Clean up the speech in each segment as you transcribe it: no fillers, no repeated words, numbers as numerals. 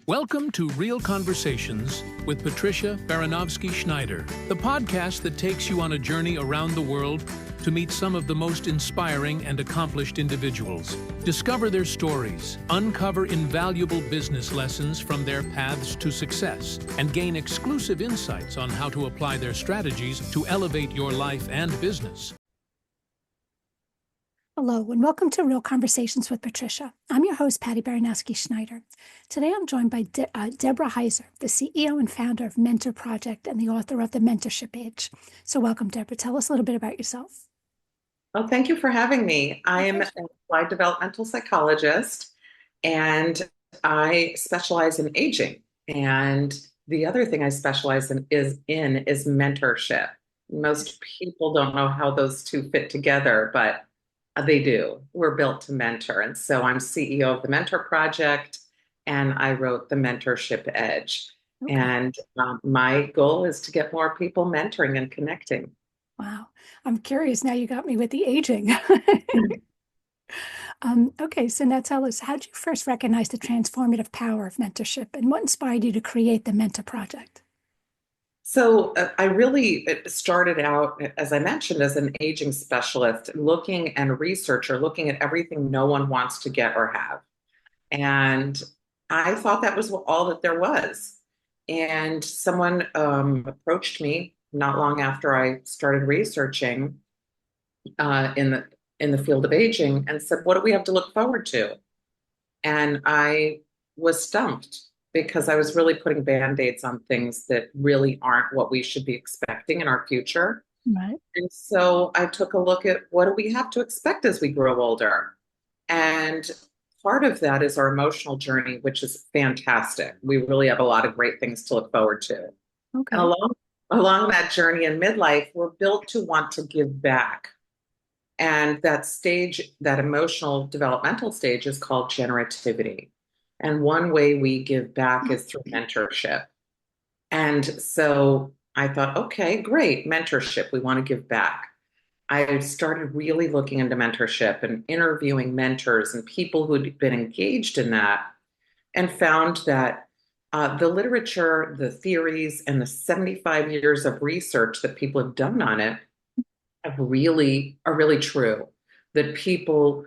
Welcome to Real Conversations with Patricia Baranovsky-Schneider, the podcast that takes you on a journey around the world to meet some of the most inspiring and accomplished individuals. Discover their stories, uncover invaluable business lessons from their paths to success, and gain exclusive insights on how to apply their strategies to elevate your life and business. Hello, and welcome to Real Conversations with Patricia. I'm your host, Patty Baranovsky-Schneider. Today, I'm joined by Deborah Heiser, the CEO and founder of Mentor Project and the author of the Mentorship Edge. So welcome, Deborah. Tell us a little bit about yourself. Well, thank you for having me. I am an applied developmental psychologist, and I specialize in aging. And the other thing I specialize in is mentorship. Most people don't know how those two fit together, but they do. We're built to mentor. And so I'm CEO of the Mentor Project, and I wrote the Mentorship Edge. Okay. And my goal is to get more people mentoring and connecting. Wow. I'm curious. Now you got me with the aging. Okay, so now tell us, how did you first recognize the transformative power of mentorship, and what inspired you to create the Mentor Project? So I really started out, as I mentioned, as an aging specialist, looking and researcher, looking at everything no one wants to get or have. And I thought that was all that there was. And someone approached me not long after I started researching in the field of aging and said, "What do we have to look forward to?" And I was stumped, because I was really putting Band-Aids on things that really aren't what we should be expecting in our future. Right. And so I took a look at, what do we have to expect as we grow older? And part of that is our emotional journey, which is fantastic. We really have a lot of great things to look forward to. Okay. And along that journey in midlife, we're built to want to give back. And that stage, that emotional developmental stage, is called generativity. And one way we give back is through mentorship. And so I thought, okay, great, mentorship, we want to give back. I started really looking into mentorship and interviewing mentors and people who'd been engaged in that, and found that the literature, the theories, and the 75 years of research that people have done on it are really true. That people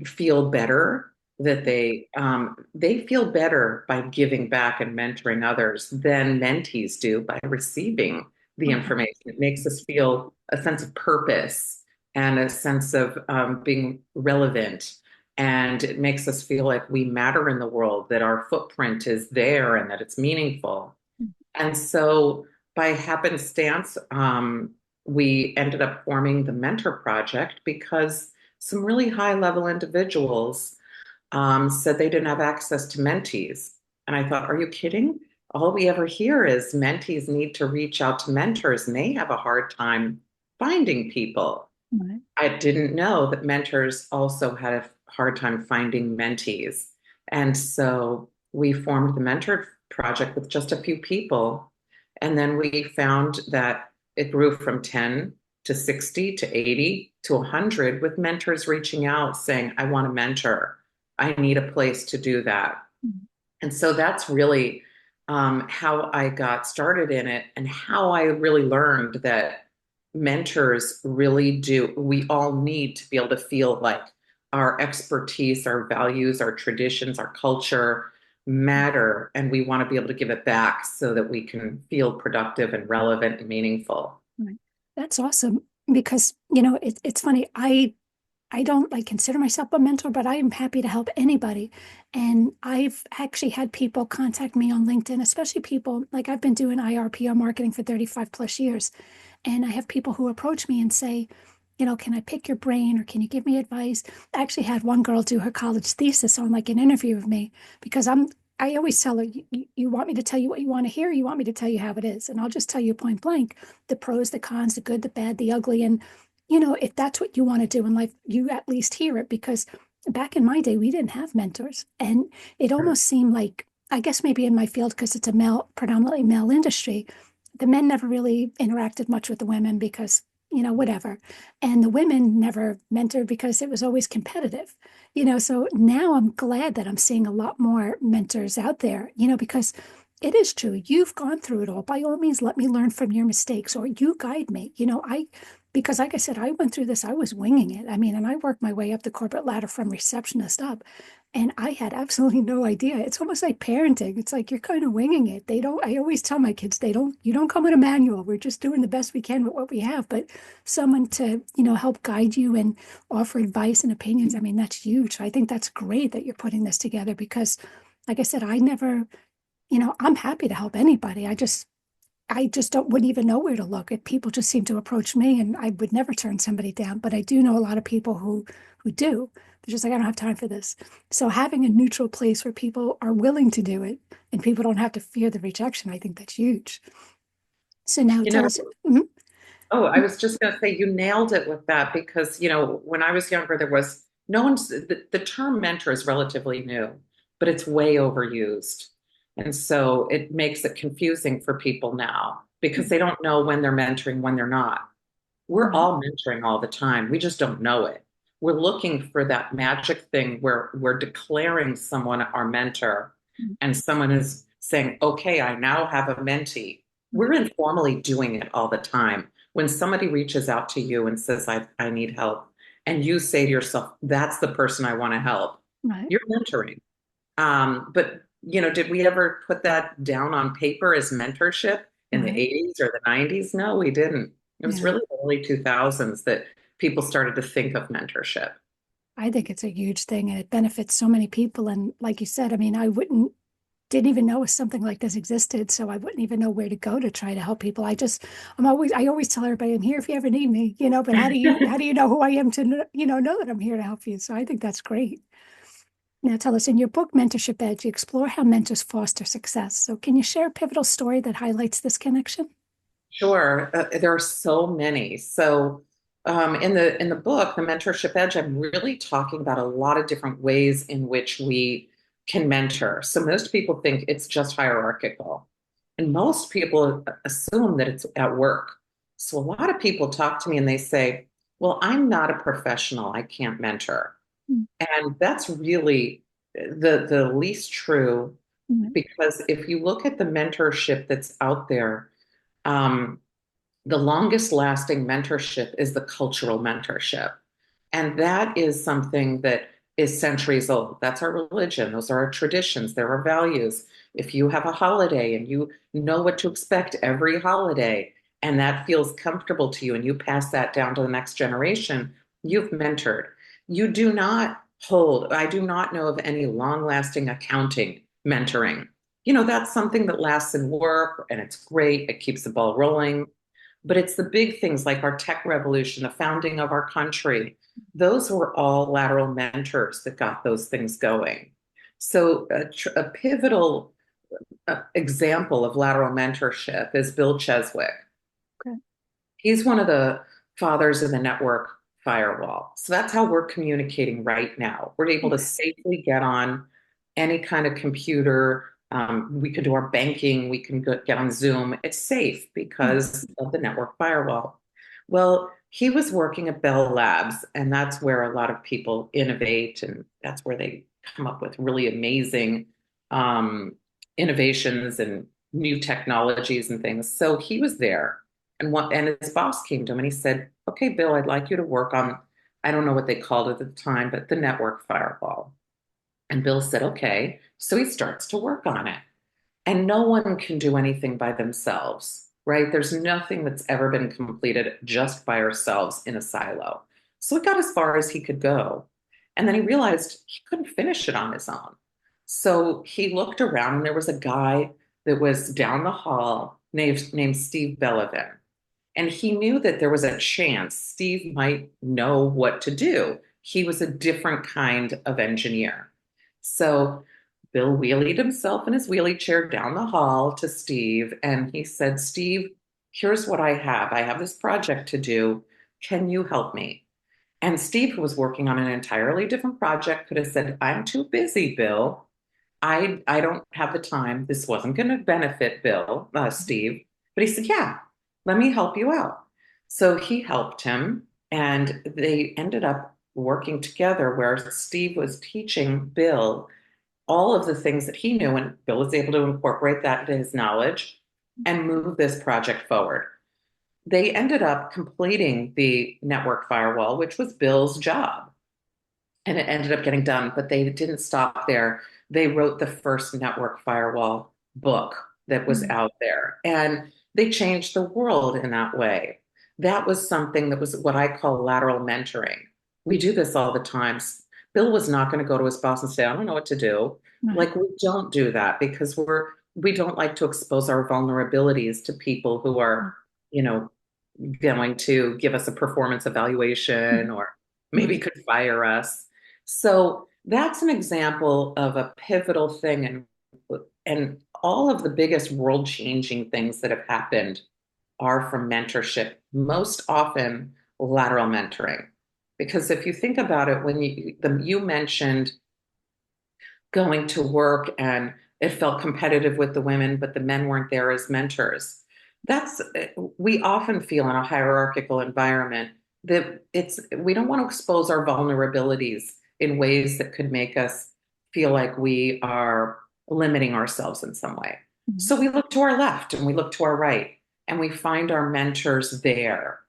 feel better, that they feel better by giving back and mentoring others than mentees do by receiving the information. It makes us feel a sense of purpose and a sense of being relevant. And it makes us feel like we matter in the world, that our footprint is there and that it's meaningful. And so by happenstance, we ended up forming the Mentor Project because some really high-level individuals said they didn't have access to mentees. And I thought, are you kidding? All we ever hear is mentees need to reach out to mentors, and they have a hard time finding people. Right. I didn't know that mentors also had a hard time finding mentees. And so we formed the Mentor Project with just a few people. And then we found that it grew from 10 to 60 to 80 to 100, with mentors reaching out saying, I want to mentor. I need a place to do that. Mm-hmm. And so that's really how I got started in it, and how I really learned that mentors really do. We all need to be able to feel like our expertise, our values, our traditions, our culture matter, and we want to be able to give it back so that we can feel productive and relevant and meaningful. Right. That's awesome, because, it's funny. I don't consider myself a mentor, but I am happy to help anybody. And I've actually had people contact me on LinkedIn, especially people I've been doing IRPR marketing for 35 plus years. And I have people who approach me and say, can I pick your brain, or can you give me advice? I actually had one girl do her college thesis on an interview with me, because I always tell her, you want me to tell you what you want to hear, or you want me to tell you how it is? And I'll just tell you point blank, the pros, the cons, the good, the bad, the ugly. And if that's what you want to do in life, you at least hear it, because back in my day, we didn't have mentors. And it almost seemed like, I guess maybe in my field, because it's a predominantly male industry, the men never really interacted much with the women, because whatever. And the women never mentored because it was always competitive, so now I'm glad that I'm seeing a lot more mentors out there, because it is true. You've gone through it all. By all means, let me learn from your mistakes, or you guide me. Because like I said, I went through this, I was winging it. I mean, and I worked my way up the corporate ladder from receptionist up, and I had absolutely no idea. It's almost like parenting. It's like you're kind of winging it. I always tell my kids, you don't come with a manual. We're just doing the best we can with what we have. But someone to, help guide you and offer advice and opinions, I mean, that's huge. I think that's great that you're putting this together because, like I said, I never, I'm happy to help anybody. I just wouldn't even know where to look. People just seem to approach me, and I would never turn somebody down. But I do know a lot of people who do. They're just like, I don't have time for this. So having a neutral place where people are willing to do it and people don't have to fear the rejection, I think that's huge. So now You tell know, us. Mhm. oh, I was just going to say you nailed it with that because, when I was younger, there was no one's the term mentor is relatively new, but it's way overused. And so it makes it confusing for people now because they don't know when they're mentoring, when they're not. We're Right. all mentoring all the time. We just don't know it. We're looking for that magic thing where we're declaring someone our mentor and someone is saying, okay, I now have a mentee. We're informally doing it all the time. When somebody reaches out to you and says, I need help, and you say to yourself, that's the person I want to help, Right. you're mentoring. But did we ever put that down on paper as mentorship in the Right. 80s or the 90s? No, we didn't. It was Yeah. really the early 2000s that people started to think of mentorship. I think it's a huge thing and it benefits so many people. And like you said, I mean, didn't even know something like this existed. So I wouldn't even know where to go to try to help people. I always tell everybody I'm here if you ever need me, but how do you know who I am to, know that I'm here to help you? So I think that's great. Now tell us, in your book, Mentorship Edge, you explore how mentors foster success. So can you share a pivotal story that highlights this connection? Sure, there are so many. So, in the book, The Mentorship Edge, I'm really talking about a lot of different ways in which we can mentor. So most people think it's just hierarchical, and most people assume that it's at work. So a lot of people talk to me and they say, "Well, I'm not a professional. I can't mentor." And that's really the least true Mm-hmm. because if you look at the mentorship that's out there, um, the longest lasting mentorship is the cultural mentorship. And that is something that is centuries old. That's our religion. Those are our traditions. There are values. If you have a holiday and you know what to expect every holiday, and that feels comfortable to you, and you pass that down to the next generation, you've mentored. I do not know of any long lasting accounting mentoring. That's something that lasts in work and it's great. It keeps the ball rolling. But it's the big things like our tech revolution, the founding of our country. Those were all lateral mentors that got those things going. So a pivotal example of lateral mentorship is Bill Cheswick. Okay. He's one of the fathers of the network firewall. So that's how we're communicating right now. We're able to Okay. safely get on any kind of computer. We can do our banking. We can get on Zoom. It's safe Right. because of the network firewall. Well, he was working at Bell Labs, and that's where a lot of people innovate, and that's where they come up with really amazing um, innovations and new technologies and things. So he was there and his boss came to him and he said, "Okay, Bill, I'd like you to work on, I don't know what they called it at the time, but the network firewall." And Bill said, "Okay." So he starts to work on it. And no one can do anything by themselves, right? There's nothing that's ever been completed just by ourselves in a silo. So he got as far as he could go. And then he realized he couldn't finish it on his own. So he looked around and there was a guy that was down the hall named Steve Bellevin. And he knew that there was a chance Steve might know what to do. He was a different kind of engineer. So Bill wheelied himself in his wheelie chair down the hall to Steve, and he said, "Steve, here's what I have. I have this project to do. Can you help me?" And Steve, who was working on an entirely different project, could have said, "I'm too busy, Bill. I don't have the time. This wasn't going to benefit Steve." But he said, "Yeah, let me help you out." So he helped him, and they ended up working together where Steve was teaching Bill all of the things that he knew, and Bill was able to incorporate that into his knowledge and move this project forward. They ended up completing the network firewall, which was Bill's job, and it ended up getting done, but they didn't stop there. They wrote the first network firewall book that was Mm. out there, and they changed the world in that way. That was something that was what I call lateral mentoring. We do this all the time. Bill was not going to go to his boss and say, I don't know what to do. Right. Like, we don't do that because we don't like to expose our vulnerabilities to people who are, you know, going to give us a performance evaluation or maybe Right. could fire us. So that's an example of a pivotal thing, and all of the biggest world-changing things that have happened are from mentorship, most often lateral mentoring. Because if you think about it, when you mentioned going to work and it felt competitive with the women, but the men weren't there as mentors. That's we often feel in a hierarchical environment that we don't want to expose our vulnerabilities in ways that could make us feel like we are limiting ourselves in some way. Mm. So we look to our left and we look to our right and we find our mentors there.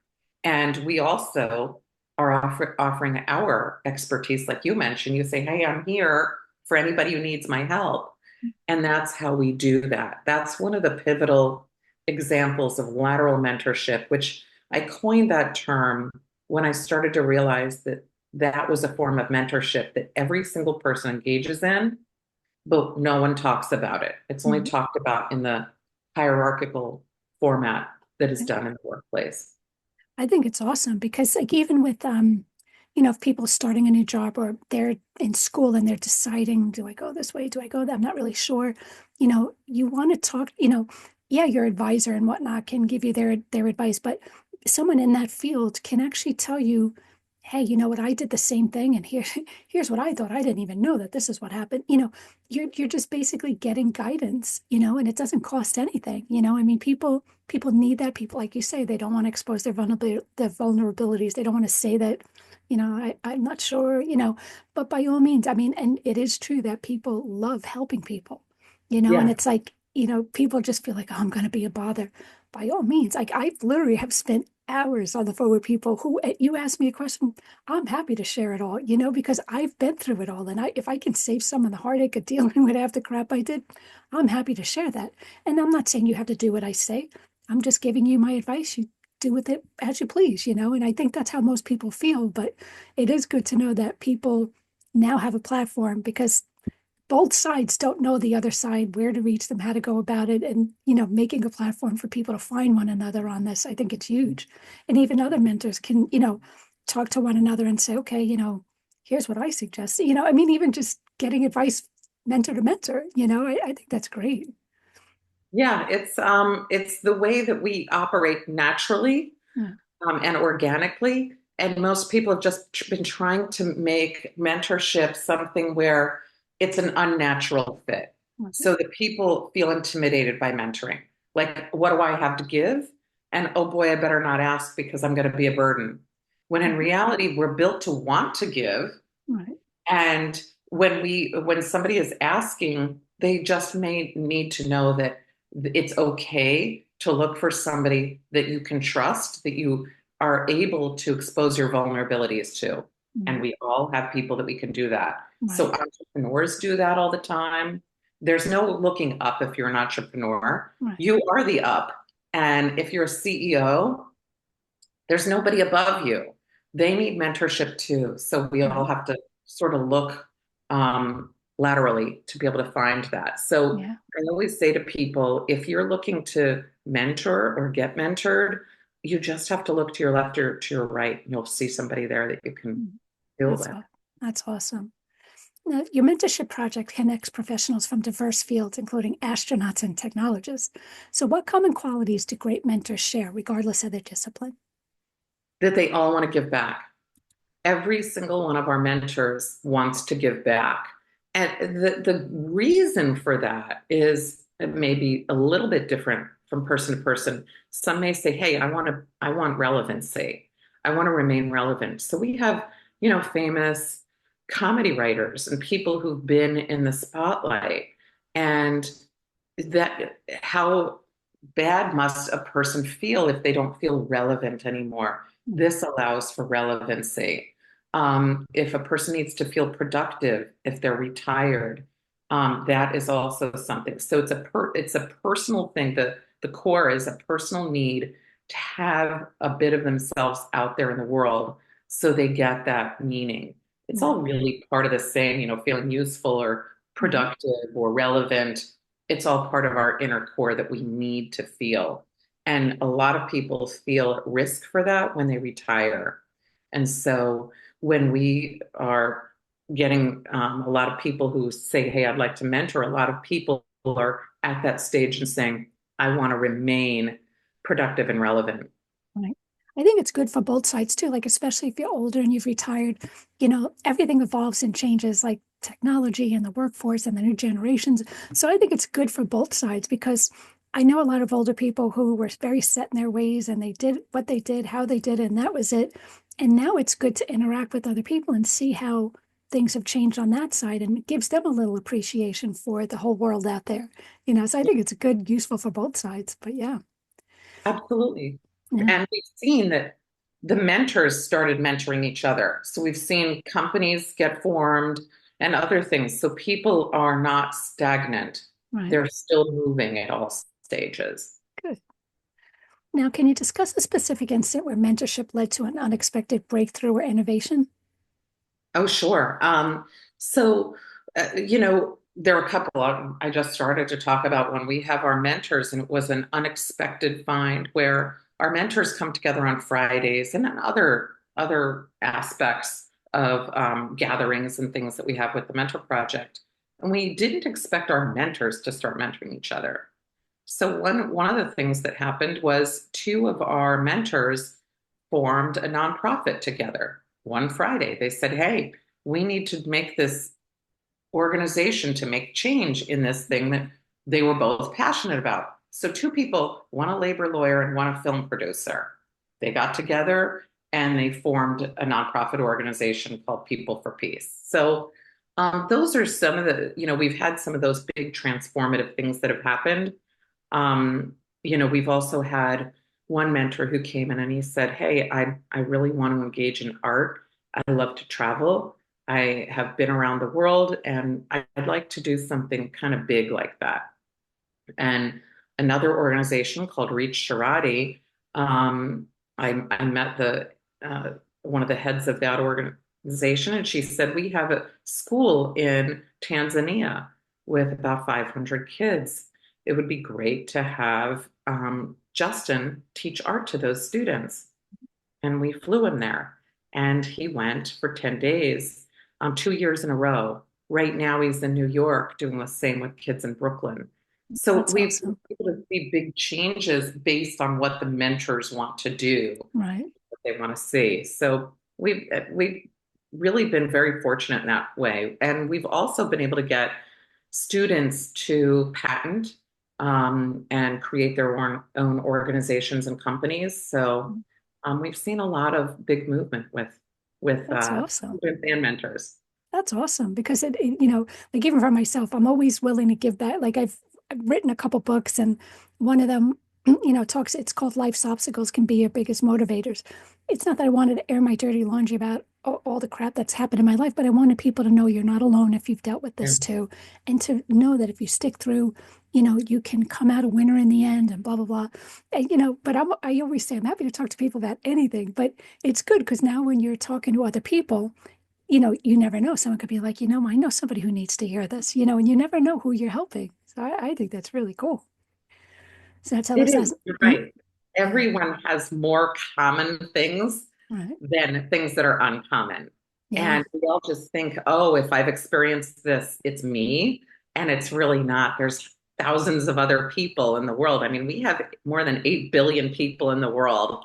And we also are offering our expertise, like you mentioned. You say, hey, I'm here for anybody who needs my help. And that's how we do that. That's one of the pivotal examples of lateral mentorship, which I coined that term when I started to realize that that was a form of mentorship that every single person engages in, but no one talks about it. It's only Right. talked about in the hierarchical format that is done in the workplace. I think it's awesome because like even with if people starting a new job or they're in school and they're deciding, do I go this way? Do I go that? I'm not really sure. You want to talk, yeah, your advisor and whatnot can give you their advice, but someone in that field can actually tell you, hey, you know what, I did the same thing and here's what I thought. I didn't even know that this is what happened. You're just basically getting guidance, and it doesn't cost anything. I mean, people need that. People, like you say, they don't want to expose their vulnerabilities. They don't want to say that, I'm not sure, but by all means, I mean, and it is true that people love helping people, and Yeah. it's like, people just feel like, oh, I'm going to be a bother. By all means, like I literally have spent hours on the phone with people who, you ask me a question, I'm happy to share it all, because I've been through it all. And if I can save someone the heartache of dealing with half the crap I did, I'm happy to share that. And I'm not saying you have to do what I say. I'm just giving you my advice. You do with it as you please, and I think that's how most people feel. But it is good to know that people now have a platform because both sides don't know the other side, where to reach them, how to go about it. And, making a platform for people to find one another on this, I think it's huge. And even other mentors can, talk to one another and say, okay, here's what I suggest. I mean, even just getting advice mentor to mentor, I think that's great. Yeah, it's the way that we operate naturally, Yeah. and organically. And most people have just been trying to make mentorship something where it's an unnatural fit. Okay. So that people feel intimidated by mentoring. Like, what do I have to give? And oh boy, I better not ask because I'm going to be a burden. When in Mhm. reality, we're built to want to give. Right. And when somebody is asking, they just may need to know that it's okay to look for somebody that you can trust, that you are able to expose your vulnerabilities to. And Mhm. we all have people that we can do that. So Right. entrepreneurs do that all the time. There's no looking up if you're an entrepreneur. Right. You are the up. And if you're a CEO, there's nobody above you. They need mentorship too. So we all Right. have to sort of look laterally to be able to find that. So Yeah. I always say to people, if you're looking to mentor or get mentored, you just have to look to your left or to your right, and you'll see somebody there that you can Mhm. deal That's with. that's awesome. Now, your mentorship project connects professionals from diverse fields, including astronauts and technologists. So, what common qualities do great mentors share, regardless of their discipline? That they all want to give back. Every single one of our mentors wants to give back. And the reason for that is maybe a little bit different from person to person. Some may say, hey, I want relevancy. I want to remain relevant. So we have, famous comedy writers and people who've been in the spotlight. And that how bad must a person feel if they don't feel relevant anymore? This allows for relevancy. If a person needs to feel productive, if they're retired, that is also something. So it's a personal thing. The core is a personal need to have a bit of themselves out there in the world so they get that meaning. It's all really part of the same, feeling useful or productive or relevant. It's all part of our inner core that we need to feel. And a lot of people feel at risk for that when they retire. And so when we are getting a lot of people who say, hey, I'd like to mentor, a lot of people are at that stage and saying, I want to remain productive and relevant. Right. I think it's good for both sides too, like especially if you're older and you've retired, everything evolves and changes, like technology and the workforce and the new generations. So I think it's good for both sides because I know a lot of older people who were very set in their ways and they did what they did, how they did it, and that was it. And now it's good to interact with other people and see how things have changed on that side, and it gives them a little appreciation for the whole world out there. So I think it's good, useful for both sides. But yeah. Absolutely. Yeah. And we've seen that the mentors started mentoring each other. So we've seen companies get formed and other things. So people are not stagnant. Right. They're still moving at all stages. Good. Now, can you discuss a specific incident where mentorship led to an unexpected breakthrough or innovation? Oh, sure. There are a couple of, I just started to talk about when we have our mentors, and it was an unexpected find where our mentors come together on Fridays and other aspects of gatherings and things that we have with the Mentor Project. And we didn't expect our mentors to start mentoring each other. So one of the things that happened was two of our mentors formed a nonprofit together one Friday. They said, hey, we need to make this organization to make change in this thing that they were both passionate about. So two people, one a labor lawyer and one a film producer, they got together and they formed a nonprofit organization called People for Peace. So those are some of the, we've had some of those big transformative things that have happened. We've also had one mentor who came in and he said, hey, I really want to engage in art. I love to travel. I have been around the world and I'd like to do something kind of big like that. And another organization called Reach Sharadi, I met one of the heads of that organization, and she said, we have a school in Tanzania with about 500 kids. It would be great to have Justin teach art to those students. And we flew him there. And he went for 10 days, 2 years in a row. Right now, he's in New York doing the same with kids in Brooklyn. So That's we've awesome. been able to see big changes based on what the mentors want to do, Right. what they want to see. So we've really been very fortunate in that way. And we've also been able to get students to patent and create their own organizations and companies. So we've seen a lot of big movement with That's awesome. students and mentors. That's awesome because like even for myself, I'm always willing to give back. Like I've written a couple books, and one of them, talks. It's called "Life's Obstacles Can Be Your Biggest Motivators." It's not that I wanted to air my dirty laundry about all the crap that's happened in my life, but I wanted people to know you're not alone if you've dealt with Yeah. this too, and to know that if you stick through, you can come out a winner in the end, and blah blah blah. And, but I always say I'm happy to talk to people about anything, but it's good because now when you're talking to other people, you never know. Someone could be like, I know somebody who needs to hear this, and you never know who you're helping. So I think that's really cool. So that's how It this is, has. you're right. Everyone has more common things Right. than things that are uncommon. Yeah. And we all just think, oh, if I've experienced this, it's me. And it's really not. There's thousands of other people in the world. I mean, we have more than 8 billion people in the world.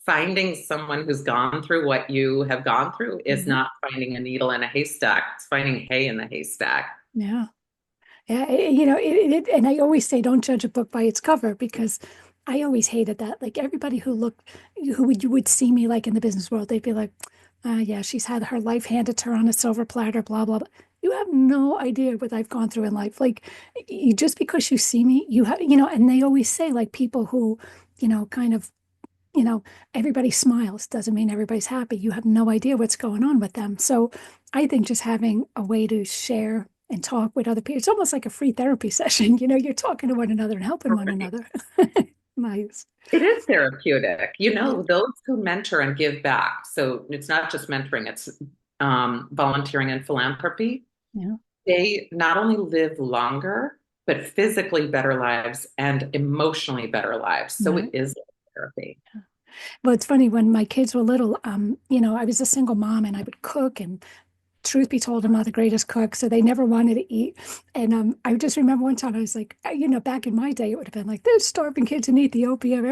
Finding someone who's gone through what you have gone through is Mhm. not finding a needle in a haystack. It's finding hay in the haystack. Yeah. Yeah, and I always say, don't judge a book by its cover, because I always hated that. Like everybody who would see me like in the business world, they'd be like, yeah, she's had her life handed to her on a silver platter, blah, blah, blah. You have no idea what I've gone through in life. Like, just because you see me, you have, and they always say, like, people who, kind of, you know, everybody smiles doesn't mean everybody's happy. You have no idea what's going on with them. So I think just having a way to share and talk with other people, it's almost like a free therapy session. You're talking to one another and helping one Right. another. Nice. It is therapeutic. Yeah. Those who mentor and give back. So it's not just mentoring, it's volunteering and philanthropy. Yeah. They not only live longer, but physically better lives and emotionally better lives. So it Right. is therapy. Well, it's funny, when my kids were little, I was a single mom and I would cook, and truth be told, I'm not the greatest cook, so they never wanted to eat. And I just remember one time I was like, back in my day, it would have been like, there's starving kids in Ethiopia.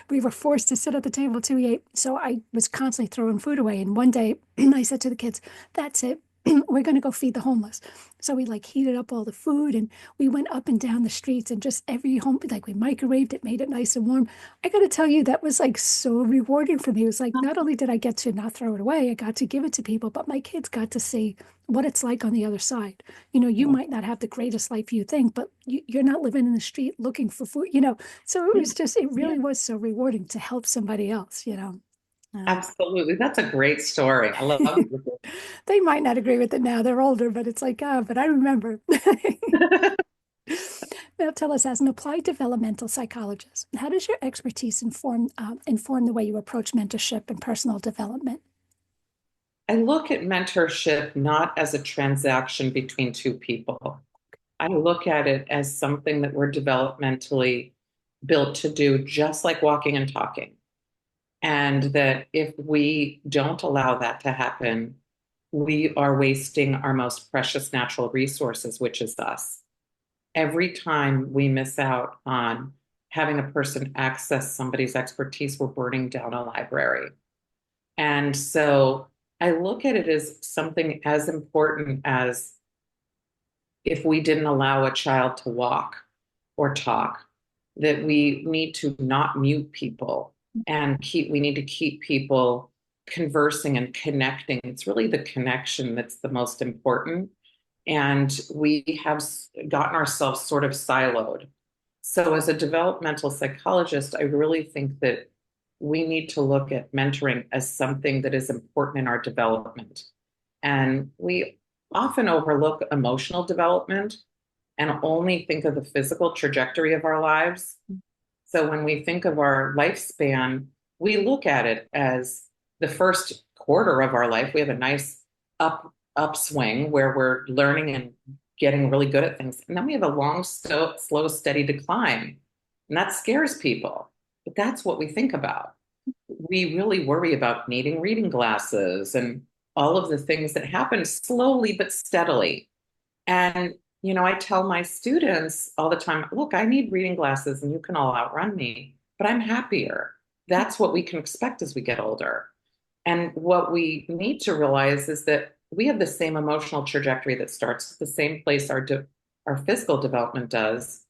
We were forced to sit at the table till we ate. So I was constantly throwing food away. And one day I said to the kids, that's it. We're going to go feed the homeless. So we like heated up all the food and we went up and down the streets, and just every home, like we microwaved it, made it nice and warm. I got to tell you, that was like so rewarding for me. It was like, not only did I get to not throw it away, I got to give it to people, but my kids got to see what it's like on the other side. You might not have the greatest life you think, but you're not living in the street looking for food. So it Yeah, really was so rewarding to help somebody else. Um, absolutely. That's a great story. I love they might not agree with it now. They're older, but it's like, but I remember. it. Now tell us, as an applied developmental psychologist, how does your expertise inform the way you approach mentorship and personal development? I look at mentorship not as a transaction between two people. I look at it as something that we're developmentally built to do, just like walking and talking. And that if we don't allow that to happen, we are wasting our most precious natural resources, which is us. Every time we miss out on having a person access somebody's expertise, we're burning down a library. And so I look at it as something as important as if we didn't allow a child to walk or talk, that we need to not mute people and we need to keep people conversing and connecting. It's really the connection that's the most important. And we have gotten ourselves sort of siloed. So, as a developmental psychologist, I really think that we need to look at mentoring as something that is important in our development. And we often overlook emotional development and only think of the physical trajectory of our lives. So when we think of our lifespan, we look at it as the first quarter of our life. We have a nice upswing where we're learning and getting really good at things. And then we have a long, slow, steady decline. And that scares people. But that's what we think about. We really worry about needing reading glasses and all of the things that happen slowly but steadily. And, I tell my students all the time, look, I need reading glasses and you can all outrun me, but I'm happier. That's what we can expect as we get older. And what we need to realize is that we have the same emotional trajectory that starts at the same place our physical development does,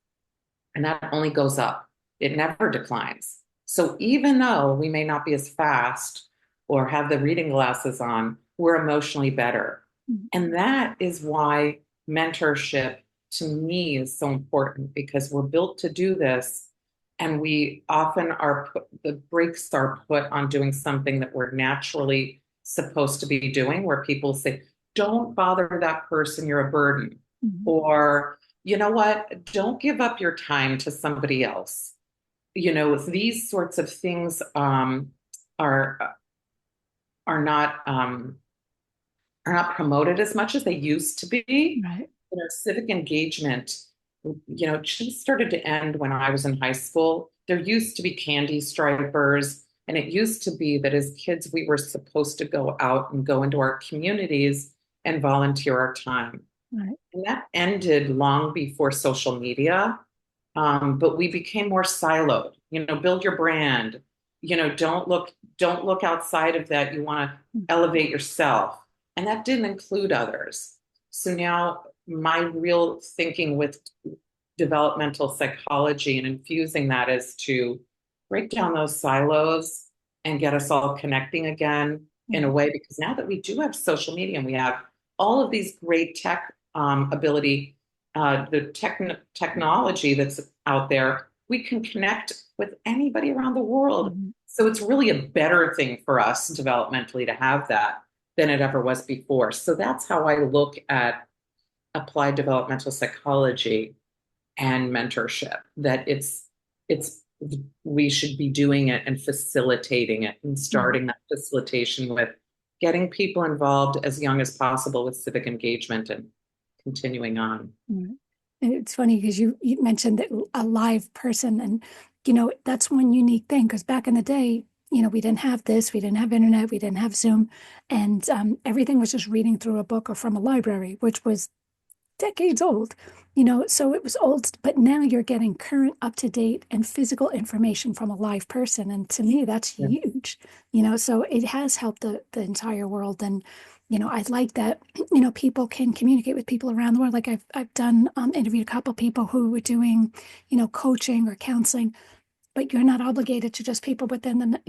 and that only goes up. It never declines. So even though we may not be as fast or have the reading glasses on, we're emotionally better. And that is why mentorship to me is so important, because we're built to do this. And we often the brakes are put on doing something that we're naturally supposed to be doing, where people say, don't bother that person, you're a burden. Mhm. Or, you know what, don't give up your time to somebody else. These sorts of things are are not um, are not promoted as much as they used to be. Right. Civic engagement, just started to end when I was in high school. There used to be candy stripers, and it used to be that as kids, we were supposed to go out and go into our communities and volunteer our time. Right. And that ended long before social media. But we became more siloed. Build your brand. Don't look outside of that. You want to elevate yourself, and that didn't include others. So now my real thinking with developmental psychology and infusing that is to break down those silos and get us all connecting again in a way, because now that we do have social media and we have all of these great tech ability, technology that's out there, we can connect with anybody around the world. So it's really a better thing for us developmentally to have that than it ever was before. So that's how I look at applied developmental psychology and mentorship, that it's we should be doing it and facilitating it and starting that facilitation with getting people involved as young as possible with civic engagement and continuing on. And it's funny because you mentioned that a live person, and that's one unique thing, because back in the day, we didn't have this, we didn't have internet, we didn't have Zoom, and everything was just reading through a book or from a library, which was decades old, so it was old, but now you're getting current, up-to-date and physical information from a live person. And to me, that's huge, so it has helped the entire world. And, I like that, people can communicate with people around the world. Like I've done, interviewed a couple of people who were doing, coaching or counseling, but you're not obligated to just people within the,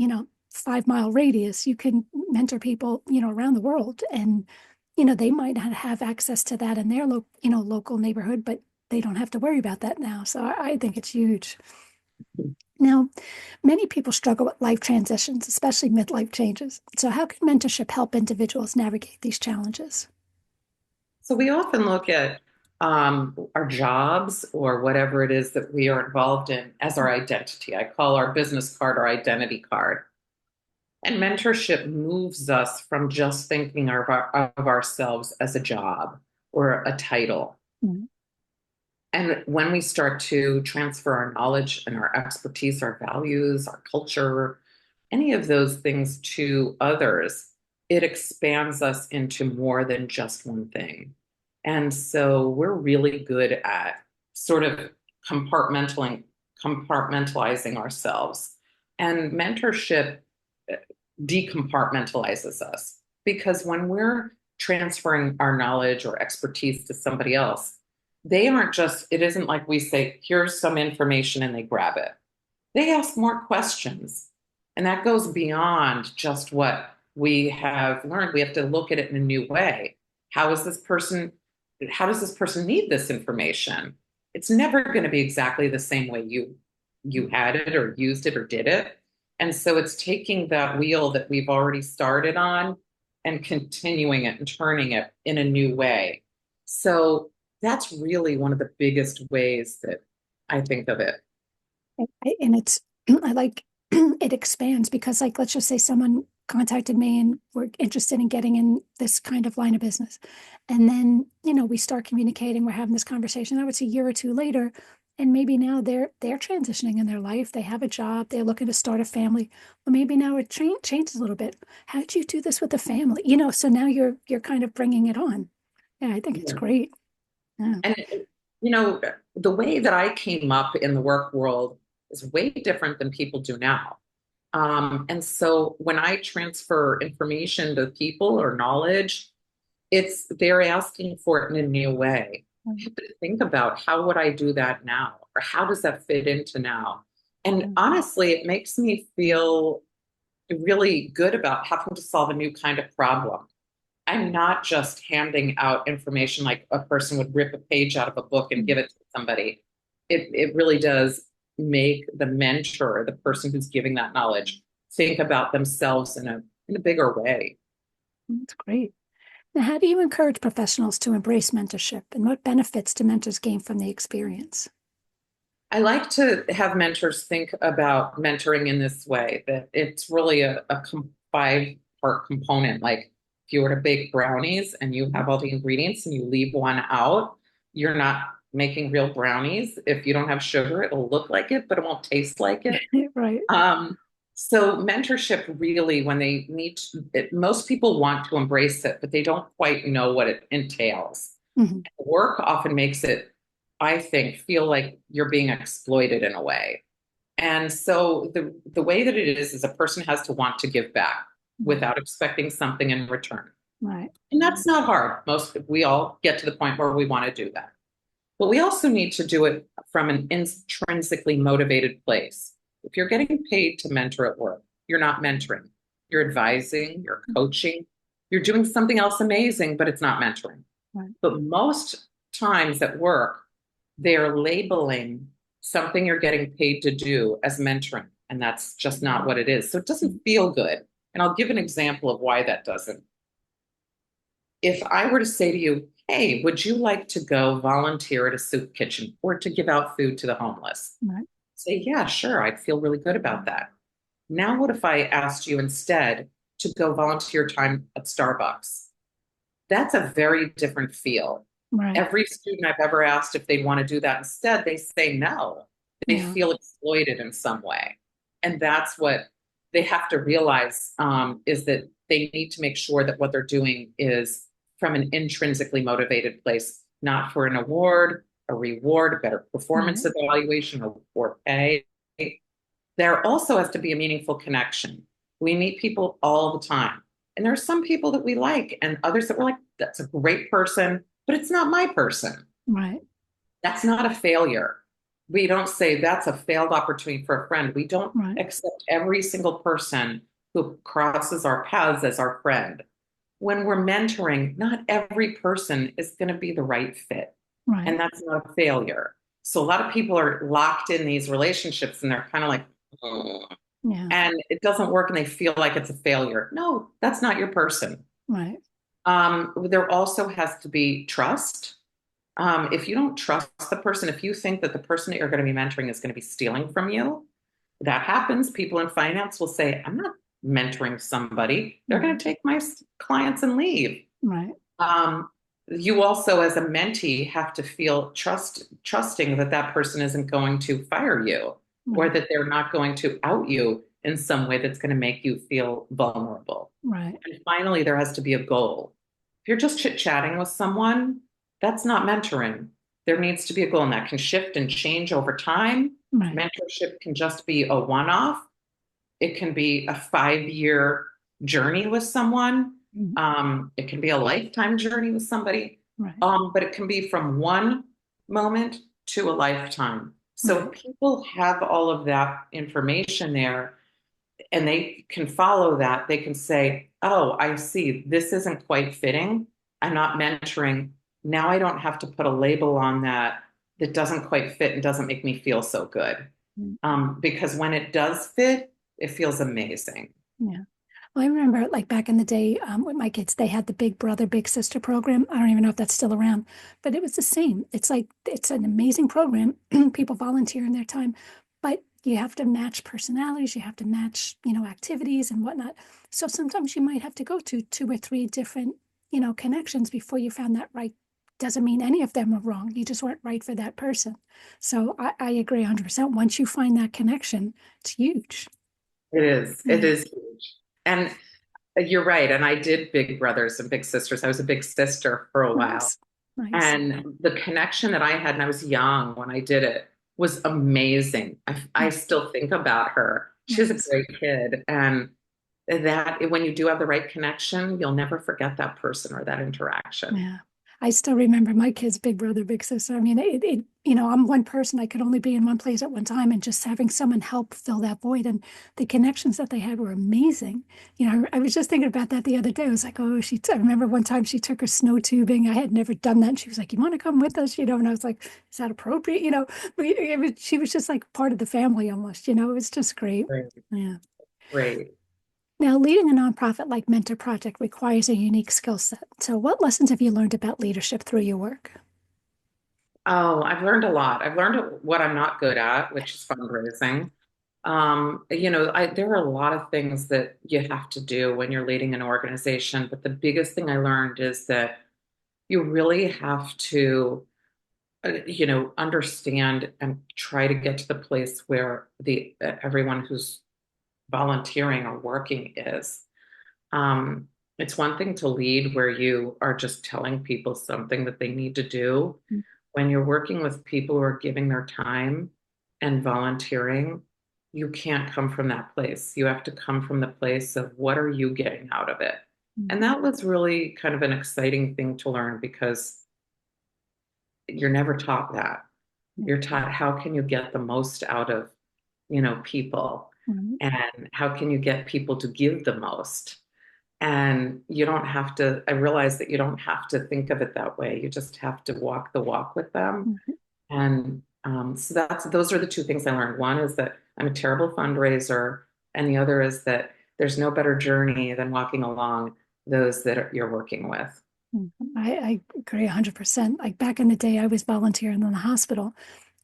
5-mile radius. You can mentor people, around the world, and they might not have access to that in their local neighborhood, but they don't have to worry about that now. So I think it's huge. Now, many people struggle with life transitions, especially midlife changes. So how can mentorship help individuals navigate these challenges? So we often look at our jobs or whatever it is that we are involved in as our identity. I call our business card our identity card. And mentorship moves us from just thinking of ourselves as a job or a title. And when we start to transfer our knowledge and our expertise, our values, our culture, any of those things to others, it expands us into more than just one thing. And so we're really good at sort of compartmentalizing ourselves. And mentorship decompartmentalizes us, because when we're transferring our knowledge or expertise to somebody else, it isn't like we say, here's some information and they grab it. They ask more questions. And that goes beyond just what we have learned. We have to look at it in a new way. How does this person need this information? It's never going to be exactly the same way you had it or used it or did it. And so it's taking that wheel that we've already started on and continuing it and turning it in a new way. So that's really one of the biggest ways that I think of it. And it's, I like, it expands, because like, let's just say someone contacted me and we're interested in getting in this kind of line of business. And then, we start communicating, we're having this conversation. Now it's a year or two later, and maybe now they're transitioning in their life. They have a job, they're looking to start a family. Well, maybe now it changes a little bit. How did you do this with the family? So now you're kind of bringing it on. Yeah, I think it's great. Yeah. And, the way that I came up in the work world is way different than people do now. And so when I transfer information to people or knowledge, they're asking for it in a new way. I have to think about, how would I do that now? Or how does that fit into now? And honestly, it makes me feel really good about having to solve a new kind of problem. I'm not just handing out information like a person would rip a page out of a book and give it to somebody. It really does make the mentor, the person who's giving that knowledge, think about themselves in a bigger way. That's great. Now, how do you encourage professionals to embrace mentorship, and what benefits do mentors gain from the experience? I like to have mentors think about mentoring in this way, that it's really a 5-part component. Like if you were to bake brownies and you have all the ingredients and you leave one out, you're not making real brownies. If you don't have sugar, it'll look like it, but it won't taste like it. Right. So mentorship really, when they most people want to embrace it, but they don't quite know what it entails. Work often makes it, I think, feel like you're being exploited in a way. And so the way that it is a person has to want to give back without expecting something in return. Right. And that's not hard. We all get to the point where we want to do that. But we also need to do it from an intrinsically motivated place. If you're getting paid to mentor at work, you're not mentoring. You're advising, you're coaching, you're doing something else amazing, but it's not mentoring. Right. But most times at work, they're labeling something you're getting paid to do as mentoring, and that's just not what it is. So it doesn't feel good. And I'll give an example of why that doesn't. If I were to say to you, hey, would you like to go volunteer at a soup kitchen or to give out food to the homeless? Right. Say, yeah, sure, I'd feel really good about that. Now, what if I asked you instead to go volunteer time at Starbucks? That's a very different feel. Right. Every student I've ever asked if they want to do that instead, they say no. They Yeah. feel exploited in some way. And that's what they have to realize is that they need to make sure that what they're doing is from an intrinsically motivated place, not for an award, a reward, a better performance Right. evaluation, or pay. There also has to be a meaningful connection. We meet people all the time. And there are some people that we like and others that we're like, that's a great person, but it's not my person. Right. That's not a failure. We don't say that's a failed opportunity for a friend. We don't Right. accept every single person who crosses our paths as our friend. When we're mentoring, not every person is going to be the right fit. Right. And that's not a failure. So a lot of people are locked in these relationships and they're kind of like, "Ugh," Yeah. and it doesn't work and they feel like it's a failure. No, that's not your person. Right. There also has to be trust. If you don't trust the person, if you think that the person that you're going to be mentoring is going to be stealing from you, that happens. People in finance will say, I'm not mentoring somebody. They're going to take my clients and leave. Right. You also, as a mentee, have to feel trusting that that person isn't going to fire you or Right. that they're not going to out you in some way that's going to make you feel vulnerable. Right. And finally, there has to be a goal. If you're just chit-chatting with someone, that's not mentoring. There needs to be a goal, and that can shift and change over time. Right. Mentorship can just be a one-off. It can be a 5-year journey with someone. It can be a lifetime journey with somebody. Right. But it can be from one moment to a lifetime. So if people have all of that information there and they can follow that, they can say, oh, I see, this isn't quite fitting. I'm not mentoring. Now I don't have to put a label on that doesn't quite fit and doesn't make me feel so good. Because when it does fit, it feels amazing. Yeah. Well, I remember like back in the day with my kids, they had the big brother, big sister program. I don't even know if that's still around, but it was the same. It's like, it's an amazing program. People volunteer in their time, but you have to match personalities. You have to match, activities and whatnot. So sometimes you might have to go to 2 or 3 different, connections before you found that right. Doesn't mean any of them are wrong. You just weren't right for that person. So I agree 100%. Once you find that connection, it's huge. It is. It is huge. And you're right. And I did big brothers and big sisters. I was a big sister for a while. Nice. And the connection that I had, and I was young when I did it, was amazing. I still think about her. She's a great kid. And that when you do have the right connection, you'll never forget that person or that interaction. Yeah. I still remember my kids, big brother, big sister. I mean, I'm one person. I could only be in one place at one time, and just having someone help fill that void, and the connections that they had were amazing. I was just thinking about that the other day. I was like, oh, I remember one time she took her snow tubing. I had never done that. And she was like, you want to come with us? And I was like, is that appropriate? She was just like part of the family almost, it was just great. Great. Yeah. Great. Now, leading a nonprofit like Mentor Project requires a unique skill set. So what lessons have you learned about leadership through your work? Oh, I've learned a lot. I've learned what I'm not good at, which is fundraising. There are a lot of things that you have to do when you're leading an organization, but the biggest thing I learned is that you really have to, understand and try to get to the place where everyone who's volunteering or working is. It's one thing to lead where you are just telling people something that they need to do. When you're working with people who are giving their time and volunteering, you can't come from that place. You have to come from the place of what are you getting out of it? And that was really kind of an exciting thing to learn because you're never taught that. You're taught how can you get the most out of, people, Mhm. and how can you get people to give the most. And you don't have to, I realize that you don't have to think of it that way. You just have to walk the walk with them. Mhm. And so those are the two things I learned. One is that I'm a terrible fundraiser, and the other is that there's no better journey than walking along those that you're working with. I agree 100%. Like back in the day, I was volunteering in the hospital,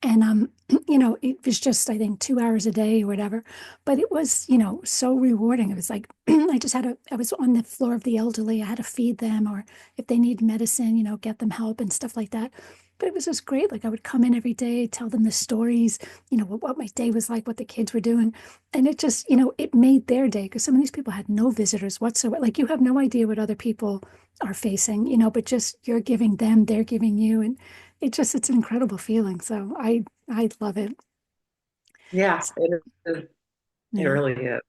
and it was just, I think, 2 hours a day or whatever. But it was, so rewarding. It was like I was on the floor of the elderly. I had to feed them, or if they need medicine, get them help and stuff like that. But it was just great. Like I would come in every day, tell them the stories, what my day was like, what the kids were doing. And it just, it made their day, because some of these people had no visitors whatsoever. Like you have no idea what other people are facing, but just you're giving them, they're giving you. And it's an incredible feeling. So I love it. Yeah, it Yeah. really is.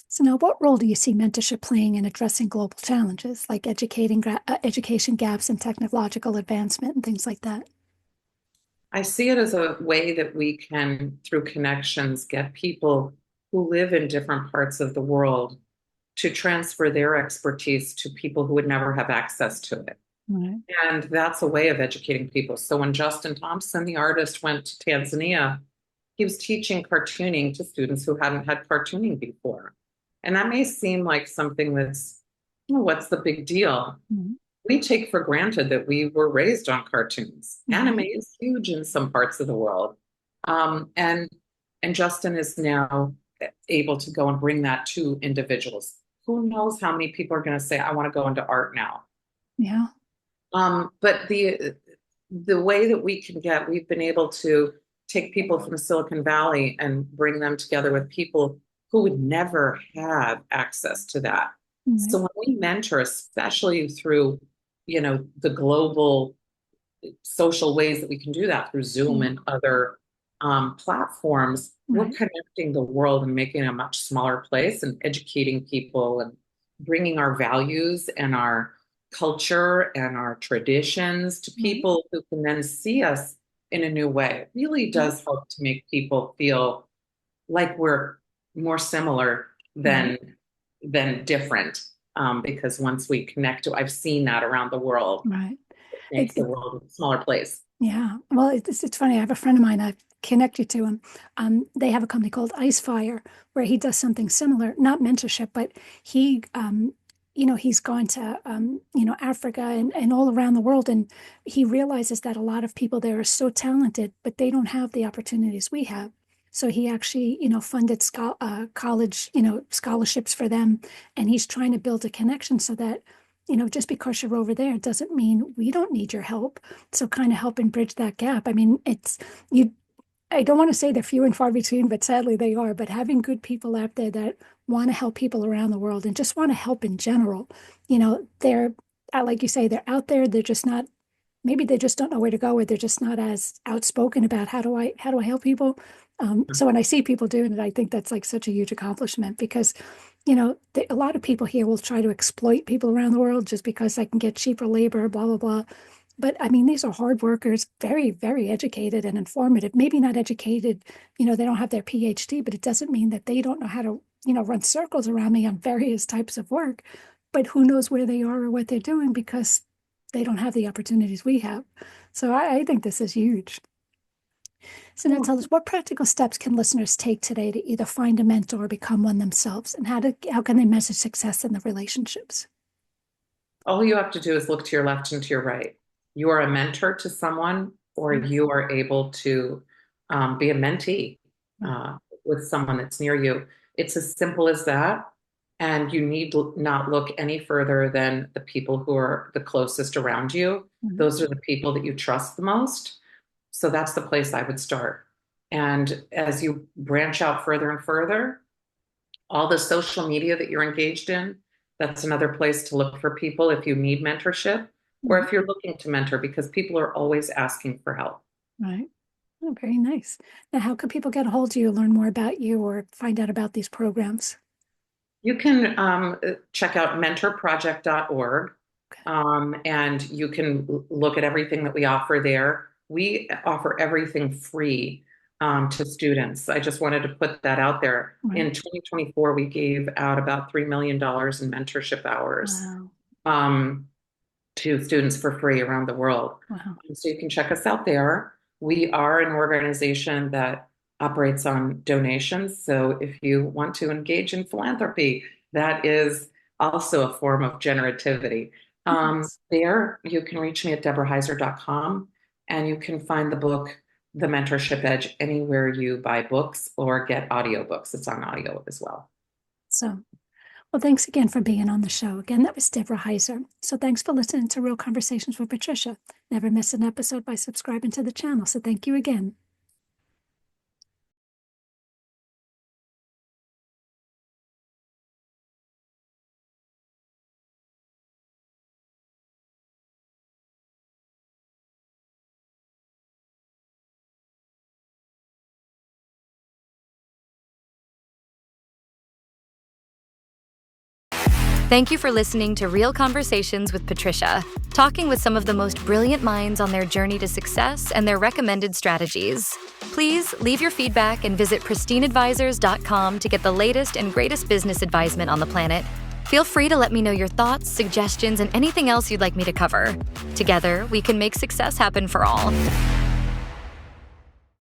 So now, what role do you see mentorship playing in addressing global challenges like education gaps and technological advancement and things like that? I see it as a way that we can, through connections, get people who live in different parts of the world to transfer their expertise to people who would never have access to it. Right. And that's a way of educating people. So when Justin Thompson, the artist, went to Tanzania, he was teaching cartooning to students who hadn't had cartooning before. And that may seem like something that's, what's the big deal? Mhm. We take for granted that we were raised on cartoons. Anime Right. is huge in some parts of the world. Um, and and Justin is now able to go and bring that to individuals. Who knows how many people are going to say, I want to go into art now. Yeah. But the way that we've been able to take people from Silicon Valley and bring them together with people who would never have access to that. Right. So when we mentor, especially through, the global social ways that we can do that through Zoom Yeah. and other platforms, we're Right. connecting the world and making it a much smaller place and educating people and bringing our values and our culture and our traditions to Right. people who can then see us in a new way. It really Yeah. does help to make people feel like we're more similar Right. than different. Because once we connect to, I've seen that around the world, Right. it It, makes the it, world a smaller place. yeah. Well, it's funny. I have a friend of mine. I connect you to him. They have a company called Icefire where he does something similar, not mentorship, but he's gone to, Africa and all around the world. And he realizes that a lot of people there are so talented, but they don't have the opportunities we have. So he actually, funded college, scholarships for them. And he's trying to build a connection so that, just because you're over there doesn't mean we don't need your help. So kind of helping bridge that gap. I mean, you I don't want to say they're few and far between, but sadly they are. But having good people out there that want to help people around the world and just want to help in general, they're like you say, they're out there. They're just not. Maybe they just don't know where to go, or they're just not as outspoken about how do I help people. So when I see people doing it, I think that's like such a huge accomplishment because, a lot of people here will try to exploit people around the world just because they can get cheaper labor, blah blah blah. But I mean, these are hard workers, very, very educated and informative. Maybe not educated, they don't have their PhD, but it doesn't mean that they don't know how to, run circles around me on various types of work. But who knows where they are or what they're doing because they don't have the opportunities we have. So I think this is huge. So now tell us, what practical steps can listeners take today to either find a mentor or become one themselves? And how can they measure success in the relationships? All you have to do is look to your left and to your right. You are a mentor to someone, or you are able to be a mentee with someone that's near you. It's as simple as that. And you need not look any further than the people who are the closest around you. Mhm. Those are the people that you trust the most. So that's the place I would start. And as you branch out further and further, all the social media that you're engaged in, that's another place to look for people if you need mentorship or Mhm. if you're looking to mentor, because people are always asking for help. Right. Oh, very nice. Now, how can people get a hold of you, learn more about you, or find out about these programs? You can check out mentorproject.org, Okay. and you can look at everything that we offer there. We offer everything free to students. I just wanted to put that out there. Right. In 2024, we gave out about $3 million in mentorship hours Wow. to students for free around the world. Wow. So you can check us out there. We are an organization that operates on donations. So if you want to engage in philanthropy, that is also a form of generativity. Yes. There, you can reach me at deborahheiser.com, and you can find the book, The Mentorship Edge, anywhere you buy books or get audiobooks. It's on audio as well. So, well, thanks again for being on the show. Again, that was Deborah Heiser. So thanks for listening to Real Conversations with Patricia. Never miss an episode by subscribing to the channel. So thank you again. Thank you for listening to Real Conversations with Patricia, talking with some of the most brilliant minds on their journey to success and their recommended strategies. Please leave your feedback and visit pristineadvisors.com to get the latest and greatest business advisement on the planet. Feel free to let me know your thoughts, suggestions, and anything else you'd like me to cover. Together, we can make success happen for all.